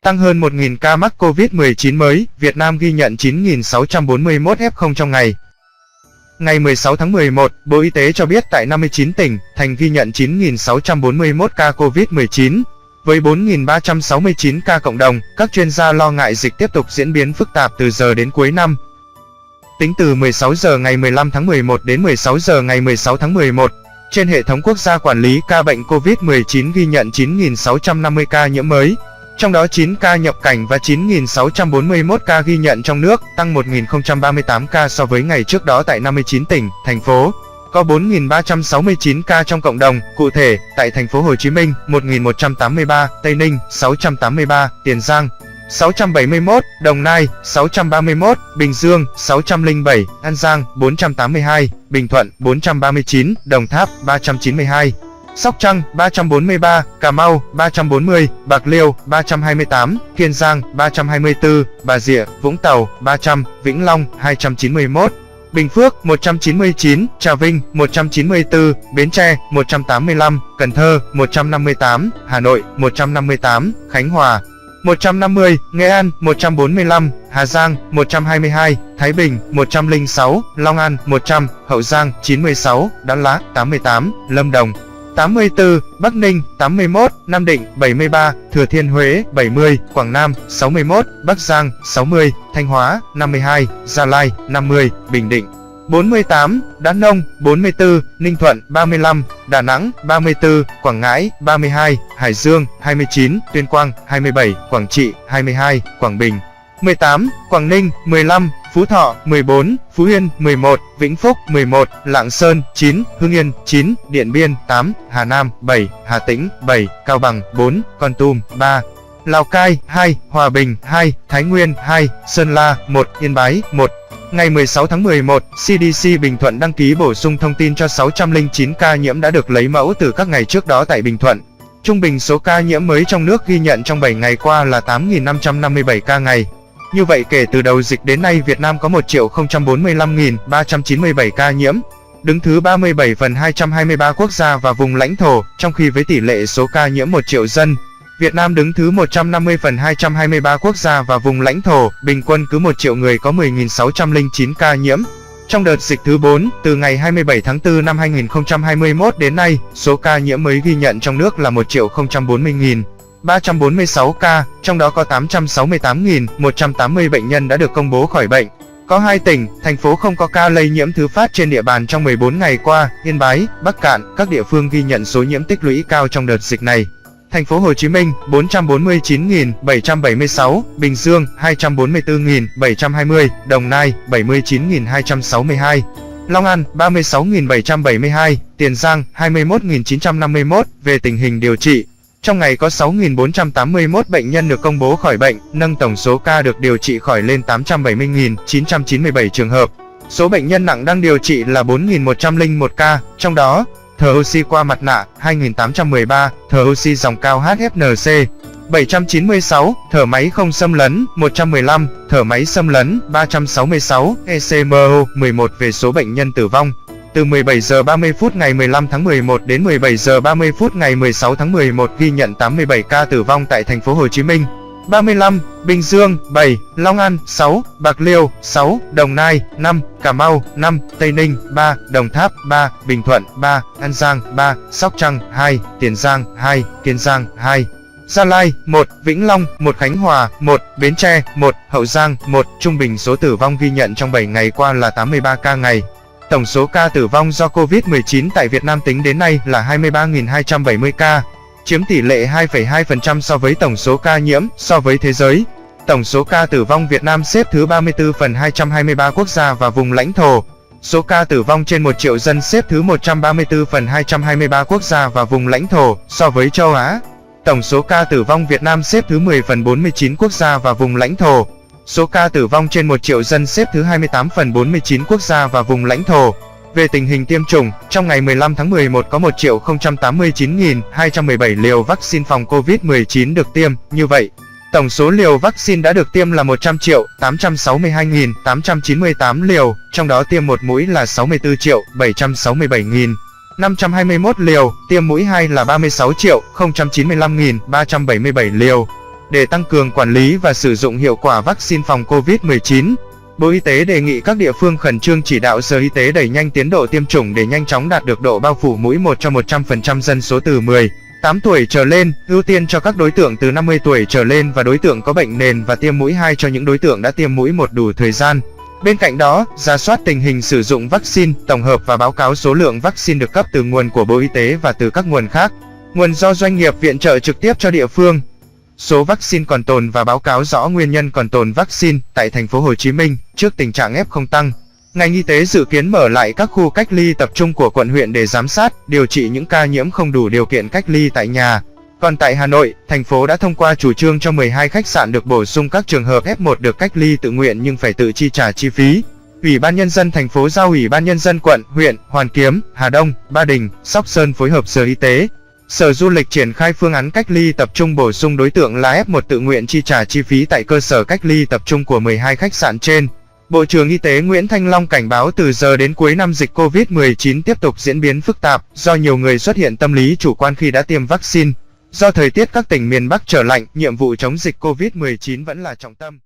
tăng hơn 1.000 ca mắc COVID-19 mới, Việt Nam ghi nhận 9.641 F0 trong ngày. Ngày 16 tháng 11, Bộ Y tế cho biết tại 59 tỉnh, thành ghi nhận 9.641 ca COVID-19, với 4.369 ca cộng đồng. Các chuyên gia lo ngại dịch tiếp tục diễn biến phức tạp từ giờ đến cuối năm. Tính từ 16 giờ ngày 15 tháng 11 đến 16 giờ ngày 16 tháng 11, trên hệ thống quốc gia quản lý ca bệnh COVID-19 ghi nhận 9.650 ca nhiễm mới, trong đó 9 ca nhập cảnh và 9.641 ca ghi nhận trong nước, tăng 1.038 ca so với ngày trước đó. Tại 59 tỉnh, thành phố, có 4.369 ca trong cộng đồng, cụ thể, tại thành phố Hồ Chí Minh, 1.183, Tây Ninh, 683, Tiền Giang, 671, Đồng Nai, 631, Bình Dương, 607, An Giang, 482, Bình Thuận, 439, Đồng Tháp, 392, Sóc Trăng, 343, Cà Mau, 340, Bạc Liêu, 328, Kiên Giang, 324, Bà Rịa, Vũng Tàu, 300, Vĩnh Long, 291, Bình Phước, 199, Trà Vinh, 194, Bến Tre, 185, Cần Thơ, 158, Hà Nội, 158, Khánh Hòa, 150, Nghệ An, 145, Hà Giang, 122, Thái Bình, 106, Long An, 100, Hậu Giang, 96, Đắk Lắk, 88, Lâm Đồng, 84, Bắc Ninh, 81, Nam Định, 73, Thừa Thiên Huế, 70, Quảng Nam, 61, Bắc Giang, 60, Thanh Hóa, 52, Gia Lai, 50, Bình Định, 48, Đắk Nông, 44, Ninh Thuận, 35, Đà Nẵng, 34, Quảng Ngãi, 32, Hải Dương, 29, Tuyên Quang, 27, Quảng Trị, 22, Quảng Bình, 18, Quảng Ninh, 15, Phú Thọ, 14, Phú Yên, 11, Vĩnh Phúc, 11, Lạng Sơn, 9, Hưng Yên, 9, Điện Biên, 8, Hà Nam, 7, Hà Tĩnh, 7, Cao Bằng, 4, Kon Tum, 3, Lào Cai, 2, Hòa Bình, 2, Thái Nguyên, 2, Sơn La, 1, Yên Bái, 1. Ngày 16 tháng 11, CDC Bình Thuận đăng ký bổ sung thông tin cho 609 ca nhiễm đã được lấy mẫu từ các ngày trước đó tại Bình Thuận. Trung bình số ca nhiễm mới trong nước ghi nhận trong 7 ngày qua là 8.557 ca ngày. Như vậy kể từ đầu dịch đến nay, Việt Nam có 1.045.397 ca nhiễm, đứng thứ 37 phần 223 quốc gia và vùng lãnh thổ, trong khi với tỷ lệ số ca nhiễm 1 triệu dân, Việt Nam đứng thứ 150 phần 223 quốc gia và vùng lãnh thổ, bình quân cứ 1 triệu người có 10.609 ca nhiễm. Trong đợt dịch thứ 4, từ ngày 27 tháng 4 năm 2021 đến nay, số ca nhiễm mới ghi nhận trong nước là 1.040.346 ca, trong đó có 868.180 bệnh nhân đã được công bố khỏi bệnh. Có 2 tỉnh, thành phố không có ca lây nhiễm thứ phát trên địa bàn trong 14 ngày qua, Yên Bái, Bắc Kạn, các địa phương ghi nhận số nhiễm tích lũy cao trong đợt dịch này. Thành phố Hồ Chí Minh 449.776, Bình Dương 244.720, Đồng Nai 79.262, Long An 36.772, Tiền Giang 21.951. Về tình hình điều trị, trong ngày có 6.481 bệnh nhân được công bố khỏi bệnh, nâng tổng số ca được điều trị khỏi lên 870.997 trường hợp. Số bệnh nhân nặng đang điều trị là 4.101 ca, trong đó thở oxy qua mặt nạ 2.813, thở oxy dòng cao HFNC 796, thở máy không xâm lấn 115, thở máy xâm lấn 366, ECMO 11. Về số bệnh nhân tử vong, từ 17 giờ 30 phút ngày 15 tháng 11 đến 17 giờ 30 phút ngày 16 tháng 11 ghi nhận 87 ca tử vong tại thành phố Hồ Chí Minh, 35, Bình Dương 7, Long An 6, Bạc Liêu 6, Đồng Nai 5, Cà Mau 5, Tây Ninh 3, Đồng Tháp 3, Bình Thuận 3, An Giang 3, Sóc Trăng 2, Tiền Giang 2, Kiên Giang 2, Gia Lai 1, Vĩnh Long 1, Khánh Hòa 1, Bến Tre 1, Hậu Giang 1. Trung bình số tử vong ghi nhận trong 7 ngày qua là 83 ca ngày. Tổng số ca tử vong do COVID-19 tại Việt Nam tính đến nay là 23.270 ca, chiếm tỷ lệ 2,2% so với tổng số ca nhiễm. So với thế giới, tổng số ca tử vong Việt Nam xếp thứ 34 phần 223 quốc gia và vùng lãnh thổ. Số ca tử vong trên 1 triệu dân xếp thứ 134 phần 223 quốc gia và vùng lãnh thổ. So với châu Á, tổng số ca tử vong Việt Nam xếp thứ 10 phần 49 quốc gia và vùng lãnh thổ. Số ca tử vong trên 1 triệu dân xếp thứ 28 phần 49 quốc gia và vùng lãnh thổ. Về tình hình tiêm chủng, trong ngày 15 tháng 11 có 1.089.217 liều vaccine phòng COVID-19 được tiêm. Như vậy, tổng số liều vaccine đã được tiêm là 100.862.898 liều, trong đó tiêm một mũi là 64.767.521 liều, tiêm mũi 2 là 36.095.377 liều. Để tăng cường quản lý và sử dụng hiệu quả vaccine phòng COVID-19, Bộ Y tế đề nghị các địa phương khẩn trương chỉ đạo Sở Y tế đẩy nhanh tiến độ tiêm chủng để nhanh chóng đạt được độ bao phủ mũi 1 cho 100% dân số từ 18 tuổi trở lên, ưu tiên cho các đối tượng từ 50 tuổi trở lên và đối tượng có bệnh nền và tiêm mũi 2 cho những đối tượng đã tiêm mũi 1 đủ thời gian. Bên cạnh đó, rà soát tình hình sử dụng vaccine, tổng hợp và báo cáo số lượng vaccine được cấp từ nguồn của Bộ Y tế và từ các nguồn khác, nguồn do doanh nghiệp viện trợ trực tiếp cho địa phương. Số vaccine còn tồn và báo cáo rõ nguyên nhân còn tồn vaccine tại thành phố Hồ Chí Minh trước tình trạng F0 tăng. Ngành y tế dự kiến mở lại các khu cách ly tập trung của quận huyện để giám sát, điều trị những ca nhiễm không đủ điều kiện cách ly tại nhà. Còn tại Hà Nội, thành phố đã thông qua chủ trương cho 12 khách sạn được bổ sung các trường hợp F1 được cách ly tự nguyện nhưng phải tự chi trả chi phí. Ủy ban Nhân dân thành phố giao Ủy ban Nhân dân quận, huyện, Hoàn Kiếm, Hà Đông, Ba Đình, Sóc Sơn phối hợp Sở Y tế, Sở Du lịch triển khai phương án cách ly tập trung bổ sung đối tượng là F1 tự nguyện chi trả chi phí tại cơ sở cách ly tập trung của 12 khách sạn trên. Bộ trưởng Y tế Nguyễn Thanh Long cảnh báo từ giờ đến cuối năm dịch COVID-19 tiếp tục diễn biến phức tạp do nhiều người xuất hiện tâm lý chủ quan khi đã tiêm vaccine. Do thời tiết các tỉnh miền Bắc trở lạnh, nhiệm vụ chống dịch COVID-19 vẫn là trọng tâm.